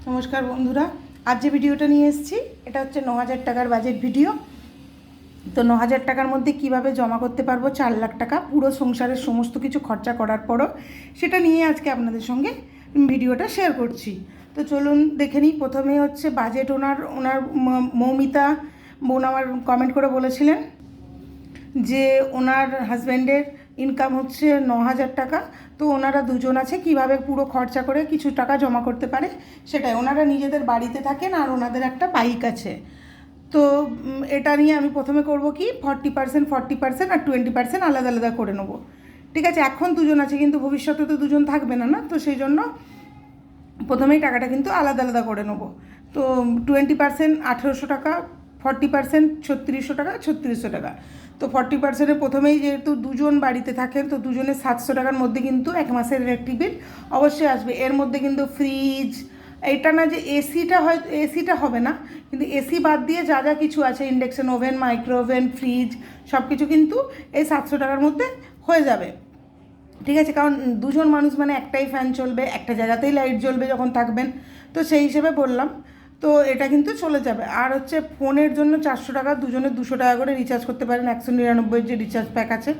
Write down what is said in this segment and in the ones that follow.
নমস্কার বন্ধুরা, আজ যে ভিডিওটা নিয়ে এসেছি এটা হচ্ছে 9,000 টাকার বাজেট ভিডিও। তো 9,000 টাকার মধ্যে কিভাবে জমা করতে পারবো 4 লাখ টাকা পুরো সংসারের সমস্ত কিছু খরচা করার পরও, সেটা নিয়ে আজকে আপনাদের সঙ্গে ভিডিওটা শেয়ার করছি। তো চলুন দেখে নিই। প্রথমে হচ্ছে বাজেট ওনার মৌমিতা বোন আমার কমেন্ট করে বলেছিলেন যে ওনার হাজব্যান্ডের ইনকাম হচ্ছে 9,000 টাকা। তো ওনারা দুজন আছে, কিভাবে পুরো খরচা করে কিছু টাকা জমা করতে পারে সেটাই। ওনারা নিজেদের বাড়িতে থাকেন আর ওনাদের একটা বাইক আছে। তো এটা নিয়ে আমি প্রথমে করব কি 40% আর 20% আলাদা আলাদা করে নেব। ঠিক আছে, এখন দুজন আছে কিন্তু ভবিষ্যতে তো দুজন থাকবে না, তো সেই জন্য প্রথমেই টাকাটা কিন্তু আলাদা আলাদা করে নেব। তো 20% 1,800 টাকা, 40% 3,600 টাকা, 3,600 টাকা। তো 40%-এ প্রথমেই যেহেতু দুজন বাড়িতে থাকেন তো দুজনের 700 টাকার মধ্যে কিন্তু এক মাসের ইলেকট্রিক বিল অবশ্যই আসবে। এর মধ্যে কিন্তু ফ্রিজ, এটা না যে এসিটা হবে না, কিন্তু এসি বাদ দিয়ে যা যা কিছু আছে induction oven, micro oven, fridge সব কিছু কিন্তু এই 700 টাকার মধ্যে হয়ে যাবে। ঠিক আছে, কারণ দুজন মানুষ মানে একটাই ফ্যান চলবে, একটা জায়গাতেই লাইট জ্বলবে যখন থাকবেন, তো সেই হিসেবে বললাম। তো এটা কিন্তু চলে যাবে। আর হচ্ছে ফোনের জন্য 400 টাকা, দুজনের 200 টাকা করে রিচার্জ করতে পারেন। 199 যে রিচার্জ প্যাক আছে,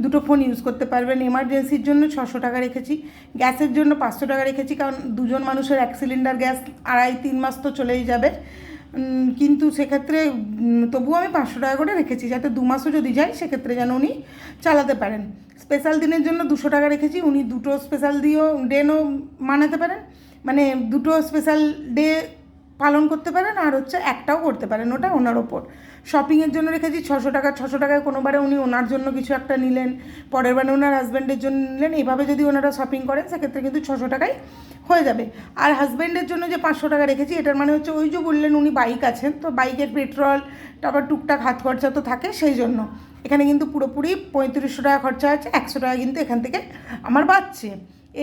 দুটো ফোন ইউজ করতে পারবেন। এমার্জেন্সির জন্য 600 টাকা রেখেছি। গ্যাসের জন্য 500 টাকা রেখেছি, কারণ দুজন মানুষের 1 সিলিন্ডার গ্যাস 2.5-3 মাস তো চলেই যাবে। কিন্তু সেক্ষেত্রে তবুও আমি 500 টাকা করে রেখেছি, যাতে 2 মাসও যদি যায় সেক্ষেত্রে যেন উনি চালাতে পারেন। স্পেশাল দিনের জন্য 200 টাকা রেখেছি, উনি দুটো স্পেশাল ডেও মানাতে পারেন, মানে দুটো স্পেশাল ডে পালন করতে পারেন, আর হচ্ছে একটাও করতে পারেন, ওটা ওনার ওপর। শপিংয়ের জন্য রেখেছি 600 টাকা। 600 টাকায় কোনোবারে উনি ওনার জন্য কিছু একটা নিলেন, পরের বারে ওনার হাজব্যান্ডের জন্য নিলেন, এইভাবে যদি ওনারা শপিং করেন সেক্ষেত্রে কিন্তু 600 টাকায় হয়ে যাবে। আর হাজব্যান্ডের জন্য যে 500 টাকা রেখেছি, এটার মানে হচ্ছে ওই যে বললেন উনি বাইক আছেন, তো বাইকের পেট্রোল তারপর টুকটাক হাত খরচা তো থাকে, সেই জন্য এখানে কিন্তু পুরোপুরি 3500 টাকা খরচা আছে। 100 টাকা কিন্তু এখান থেকে আমার বাঁচছে।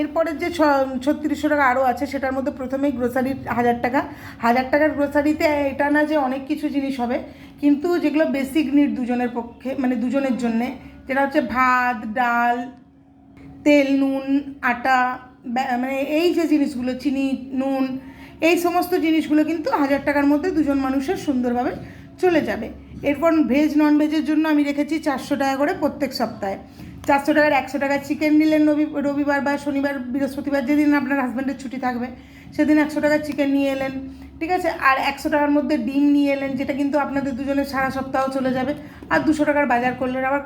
এরপরের যে 3600 টাকা আরও আছে, সেটার মধ্যে প্রথমেই গ্রোসারির 1,000 টাকা। 1,000 টাকার গ্রোসারিতে এটা না যে অনেক কিছু জিনিস হবে, কিন্তু যেগুলো বেসিক নিড দুজনের পক্ষে, মানে দুজনের জন্যে, যেটা হচ্ছে ভাত, ডাল, তেল, নুন, আটা, মানে এই যে জিনিসগুলো, চিনি, নুন, এই সমস্ত জিনিসগুলো কিন্তু 1,000 টাকার মধ্যে দুজন মানুষের সুন্দরভাবে চলে যাবে। এরপর ভেজ নন ভেজের জন্য আমি রেখেছি 400 টাকা করে প্রত্যেক সপ্তাহে। 400 টাকার 100 টাকা চিকেন নিলেন রবিবার বা শনিবার, বৃহস্পতিবার যেদিন আপনার হাজব্যান্ডের ছুটি থাকবে সেদিন 100 টাকার চিকেন নিয়ে এলেন। ঠিক আছে, আর 100 টাকার মধ্যে ডিম নিয়ে এলেন, যেটা কিন্তু আপনাদের দুজনের সারা সপ্তাহ চলে যাবে। আর 200 টাকার বাজার করলেন। আবার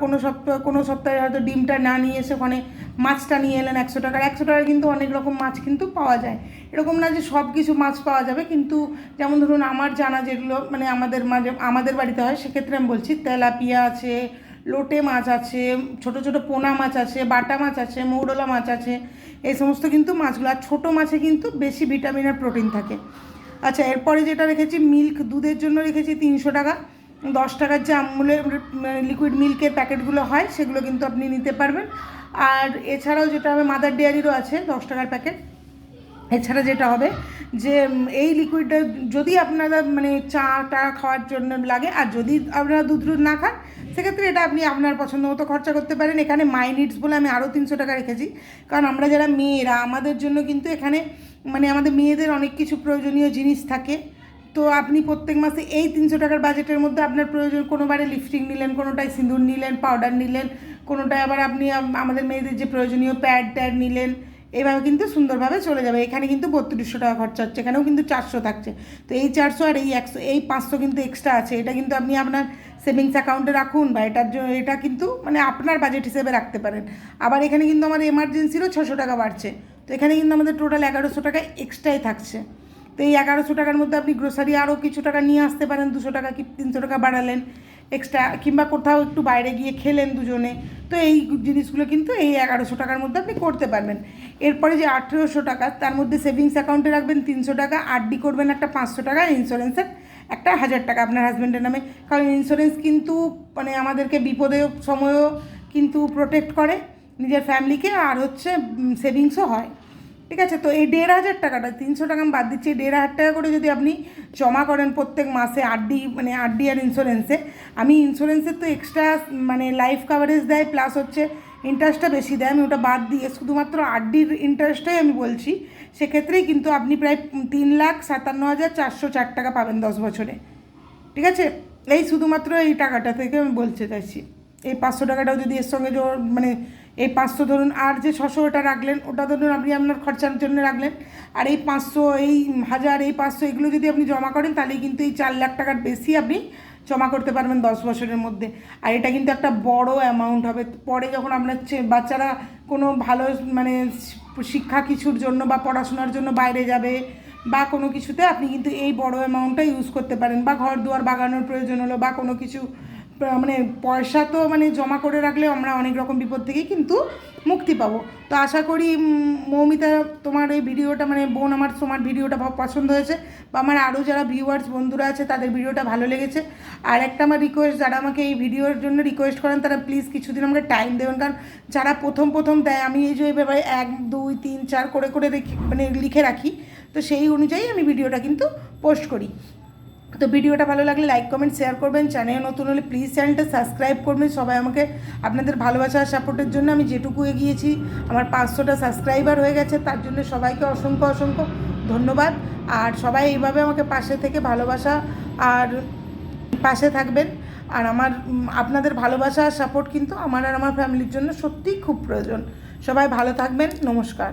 কোনো সপ্তাহে হয়তো ডিমটা না নিয়ে এসে ওখানে মাছটা নিয়ে এলেন 100 টাকার। 100 টাকার কিন্তু অনেক রকম মাছ কিন্তু পাওয়া যায়, এরকম না যে সব কিছু মাছ পাওয়া যাবে, কিন্তু যেমন ধরুন আমার জানা যেগুলো মানে আমাদের বাড়িতে হয়, সেক্ষেত্রে আমি বলছি তেলাপিয়া আছে, লোটে মাছ আছে, ছোটো ছোটো পোনা মাছ আছে, বাটা মাছ আছে, মৌরলা মাছ আছে, এই সমস্ত কিন্তু মাছগুলো। আর ছোটো মাছে কিন্তু বেশি ভিটামিন আর প্রোটিন থাকে। আচ্ছা, এরপরে যেটা রেখেছি মিল্ক, দুধের জন্য রেখেছি 300 টাকা। 10 টাকার যে আমুলের লিকুইড মিল্কের প্যাকেটগুলো হয় সেগুলো কিন্তু আপনি নিতে পারবেন। আর এছাড়াও যেটা হবে মাদার ডেয়ারিরও আছে 10 টাকার প্যাকেট। এছাড়া যেটা হবে যে এই লিকুইডটা যদি আপনারা মানে চাটা খাওয়ার জন্য লাগে, আর যদি আপনারা দুধ না খান সেক্ষেত্রে এটা আপনি আপনার পছন্দ মতো খরচা করতে পারেন। এখানে মাই নিডস বলে আমি আরও 300 টাকা রেখেছি, কারণ আমরা যারা মেয়েরা আমাদের জন্য কিন্তু এখানে মানে আমাদের মেয়েদের অনেক কিছু প্রয়োজনীয় জিনিস থাকে। তো আপনি প্রত্যেক মাসে এই 300 টাকার বাজেটের মধ্যে আপনার প্রয়োজন, কোনোবারে লিপস্টিক নিলেন, কোনোটায় সিঁদুর নিলেন, পাউডার নিলেন, কোনোটায় আবার আপনি আমাদের মেয়েদের যে প্রয়োজনীয় প্যাড ট্যাড নিলেন, এভাবে কিন্তু সুন্দরভাবে চলে যাবে। এখানে কিন্তু 3200 টাকা খরচা হচ্ছে, এখানেও কিন্তু 400 থাকছে। তো এই 400 আর এই 100, এই 500 কিন্তু এক্সট্রা আছে। এটা কিন্তু আপনি আপনার সেভিংস অ্যাকাউন্টে রাখুন, বা এটার জন্য এটা কিন্তু মানে আপনার বাজেট হিসেবে রাখতে পারেন। আবার এখানে কিন্তু আমাদের এমার্জেন্সিরও 600 টাকা বাড়ছে, তো এখানে কিন্তু আমাদের টোটাল 1100 টাকা এক্সট্রাই থাকছে। তো এই 1100 টাকার মধ্যে আপনি গ্রোসারি আরও কিছু টাকা নিয়ে আসতে পারেন, 200 টাকা কি 300 টাকা বাড়ালেন এক্সট্রা, কিংবা কোথাও একটু বাইরে গিয়ে খেলেন দুজনে। তো এই জিনিসগুলো কিন্তু এই 1100 টাকার মধ্যে আপনি করতে পারবেন। এরপরে যে 1800 টাকা, তার মধ্যে সেভিংস অ্যাকাউন্টে রাখবেন 300 টাকা, আরডি করবেন একটা 500 টাকা, ইন্স্যুরেন্সের একটা 1000 টাকা আপনার হাজব্যান্ডের নামে। কারণ ইন্স্যুরেন্স কিন্তু মানে আমাদেরকে বিপদের সময়ও কিন্তু প্রোটেক্ট করে নিজের ফ্যামিলিকে, আর হচ্ছে সেভিংসও হয়। ঠিক আছে, তো এই 1,500 টাকাটা 300 টাকা আমি বাদ দিচ্ছি, 1,500 টাকা করে যদি আপনি জমা করেন প্রত্যেক মাসে আরডি আর ইন্স্যুরেন্সে। আমি ইন্স্যুরেন্সের তো এক্সট্রা মানে লাইফ কাভারেজ দেয়, প্লাস হচ্ছে ইন্টারেস্টটা বেশি দেয়, আমি ওটা বাদ দিয়ে শুধুমাত্র আরডির ইন্টারেস্টটাই আমি বলছি, সেক্ষেত্রেই কিন্তু আপনি প্রায় 3,57,404 টাকা পাবেন 10 বছরে। ঠিক আছে, এই শুধুমাত্র এই টাকাটা থেকে আমি বলতে চাইছি। এই 500 টাকাটাও যদি এর সঙ্গে মানে এই 500 ধরুন, আর যে 600 ওটা রাখলেন, ওটা ধরুন আপনি আপনার খরচার জন্য রাখলেন, আর এই 500, এই 1000, এই 500 এগুলো যদি আপনি জমা করেন, তাহলে কিন্তু এই 4 লাখ টাকার বেশি আপনি জমা করতে পারবেন 10 বছরের মধ্যে। আর এটা কিন্তু একটা বড় অ্যামাউন্ট হবে। পরে যখন আপনার বাচ্চারা কোনো ভালো মানে শিক্ষা কিছুর জন্য বা পড়াশোনার জন্য বাইরে যাবে বা কোনো কিছুতে, আপনি কিন্তু এই বড় অ্যামাউন্টটা ইউজ করতে পারেন, বা ঘর দুয়ার বাগানোর প্রয়োজন হলো বা কোনো কিছু, মানে পয়সা তো মানে জমা করে রাখলে আমরা অনেক রকম বিপদ থেকেই কিন্তু মুক্তি পাবো। তো আশা করি মৌমিতা, তোমার এই ভিডিওটা, মানে বোন আমার, তোমার ভিডিওটা পছন্দ হয়েছে, বা আমার আরও যারা ভিউয়ার্স বন্ধুরা আছে তাদের ভিডিওটা ভালো লেগেছে। আর একটা আমার রিকোয়েস্ট, যারা আমাকে এই ভিডিওর জন্য রিকোয়েস্ট করেন তারা প্লিজ কিছুদিন আমাকে টাইম দেবেন, কারণ যারা প্রথম দেয়, আমি এই যে এইভাবে 1 2 3 4 করে মানে লিখে রাখি, তো সেই অনুযায়ী আমি ভিডিওটা কিন্তু পোস্ট করি। তো ভিডিওটা ভালো লাগলে লাইক কমেন্ট শেয়ার করবেন, চ্যানেল নতুন হলে প্লিজ চ্যানেলটা সাবস্ক্রাইব করবেন। সবাই আমাকে আপনাদের ভালোবাসা আর সাপোর্টের জন্য আমি যেটুকু এগিয়েছি, আমার 500টা সাবস্ক্রাইবার হয়ে গেছে, তার জন্য সবাইকে অসংখ্য ধন্যবাদ। আর সবাই এইভাবে আমাকে পাশে থেকে ভালোবাসা আর পাশে থাকবেন। আর আমার আপনাদের ভালোবাসা আর সাপোর্ট কিন্তু আমার আর আমার ফ্যামিলির জন্য সত্যিই খুব প্রয়োজন। সবাই ভালো থাকবেন, নমস্কার।